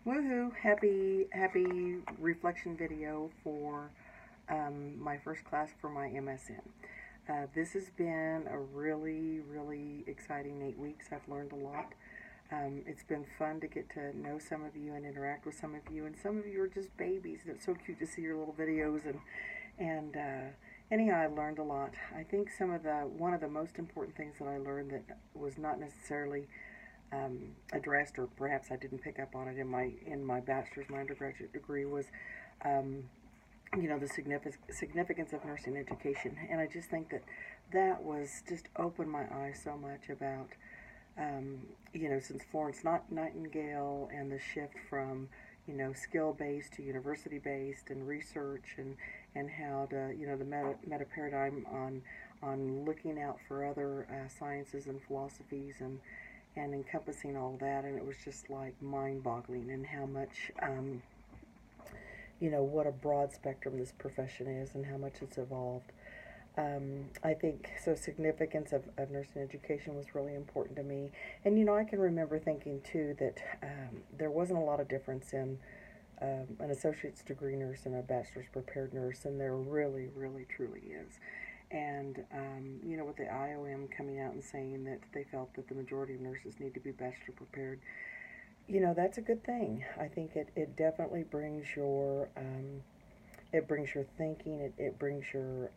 Woohoo! Happy reflection video for my first class for my MSN. This has been a really exciting 8 weeks. I've learned a lot. It's been fun to get to know some of you and interact with some of you, and some of you are just babies, and it's so cute to see your little videos. And anyhow, I learned a lot. I think one of the most important things that I learned that was not necessarily addressed, or perhaps I didn't pick up on it in my bachelor's, my undergraduate degree, was the significance of nursing education. And I just think that was just opened my eyes so much about since Florence Nightingale and the shift from skill-based to university-based and research, and how the meta paradigm on looking out for other sciences and philosophies and encompassing all that. And it was just like mind-boggling, and how much what a broad spectrum this profession is, and how much it's evolved. I think so. Significance of nursing education was really important to me, and I can remember thinking too that there wasn't a lot of difference in an associate's degree nurse and a bachelor's prepared nurse, and there really truly is. And with the IOM coming out and saying that they felt that the majority of nurses need to be bachelor prepared, that's a good thing. I think it definitely brings your thinking. It brings your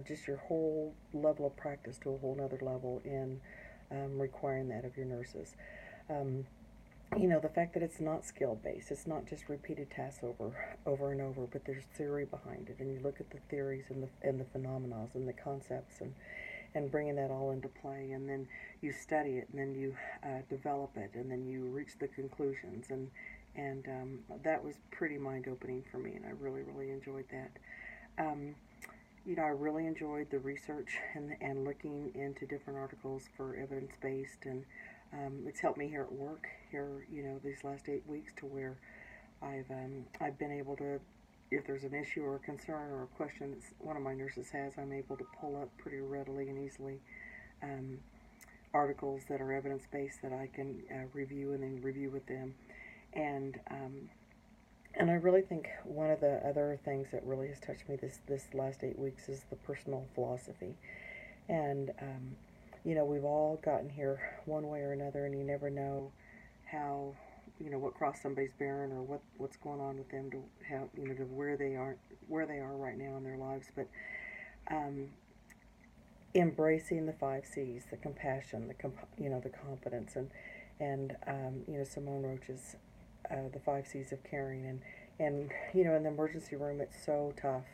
just your whole level of practice to a whole nother level in requiring that of your nurses. The fact that it's not skill-based, it's not just repeated tasks over and over, but there's theory behind it, and you look at the theories and the phenomena and the concepts, and bringing that all into play, and then you study it, and then you develop it, and then you reach the conclusions, and that was pretty mind-opening for me, and I really enjoyed that. I really enjoyed the research and looking into different articles for evidence-based, and it's helped me here at work these last 8 weeks, to where I've been able to, if there's an issue or a concern or a question that one of my nurses has, I'm able to pull up pretty readily and easily articles that are evidence-based that I can review and then review with them. And I really think one of the other things that really has touched me this last 8 weeks is the personal philosophy. And we've all gotten here one way or another, and you never know how what cross somebody's bearing, or what's going on with them, to how to where they are right now in their lives. But embracing the 5 C's, the compassion, the competence, and Simone Roach's the 5 C's of caring, and in the emergency room, it's so tough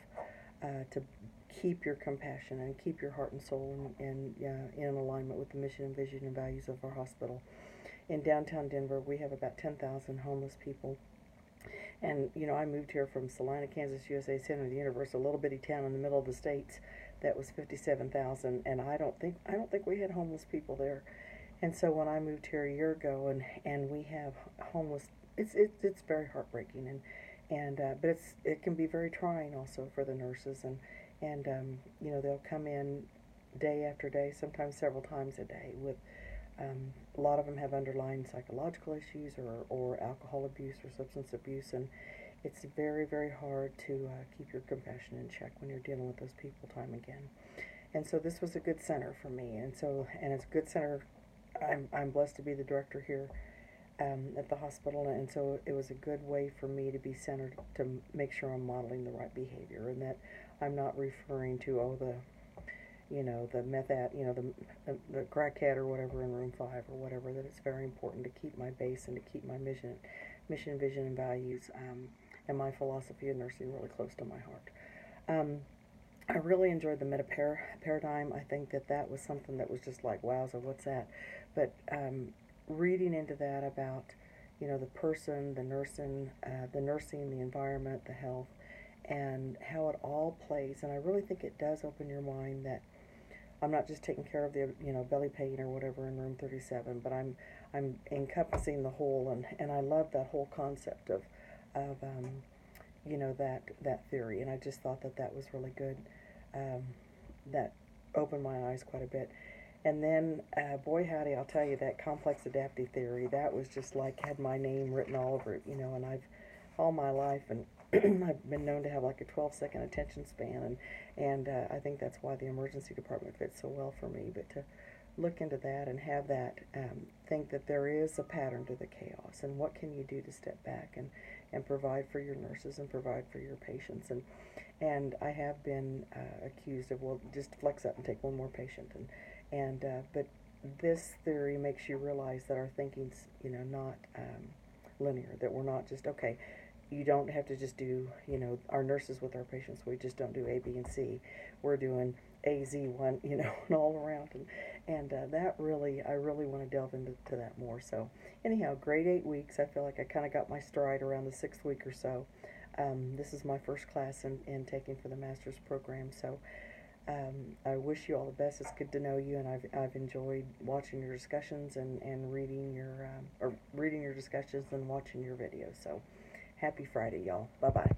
to keep your compassion and keep your heart and soul in alignment with the mission and vision and values of our hospital. In downtown Denver, we have about 10,000 homeless people. And, I moved here from Salina, Kansas, USA, center of the universe, a little bitty town in the middle of the States that was 57,000, and I don't think we had homeless people there. And so when I moved here a year ago, and we have homeless, it's very heartbreaking, but it can be very trying also for the nurses, and they'll come in day after day, sometimes several times a day, with a lot of them have underlying psychological issues, or alcohol abuse or substance abuse, and it's very hard to keep your compassion in check when you're dealing with those people time again. And so this was a good center for me, and it's a good center. I'm blessed to be the director here at the hospital, and so it was a good way for me to be centered, to make sure I'm modeling the right behavior, and that I'm not referring to the meth the crack cat or whatever in room 5 or whatever. That it's very important to keep my base and to keep my mission, vision, and values, and my philosophy of nursing really close to my heart. I really enjoyed the meta paradigm. I think that was something that was just like, wow, so what's that? But reading into that about the person, the nursing, the environment, the health, and how it all plays. And I really think it does open your mind that I'm not just taking care of the belly pain or whatever in room 37, but I'm encompassing the whole, and I love that whole concept of that theory, and I just thought that was really good. That opened my eyes quite a bit. And then, boy howdy, I'll tell you, that complex adaptive theory, that was just like had my name written all over it, you know, and all my life, and I've been known to have like a 12-second attention span, and I think that's why the emergency department fits so well for me. But to look into that and have that, think that there is a pattern to the chaos, and what can you do to step back and provide for your nurses and provide for your patients. And I have been accused of, well, just flex up and take one more patient, but this theory makes you realize that our thinking's, you know, not linear, that we're not just, okay, you don't have to just do, you know, our nurses with our patients, we just don't do A, B, and C. We're doing A, Z, 1, you know, and all around. And that really, I really want to delve into that more. So anyhow, great 8 weeks. I feel like I kind of got my stride around the 6th week or so. This is my first class in taking for the master's program. So I wish you all the best. It's good to know you, and I've enjoyed watching your discussions and reading your discussions and watching your videos. So happy Friday, y'all. Bye bye.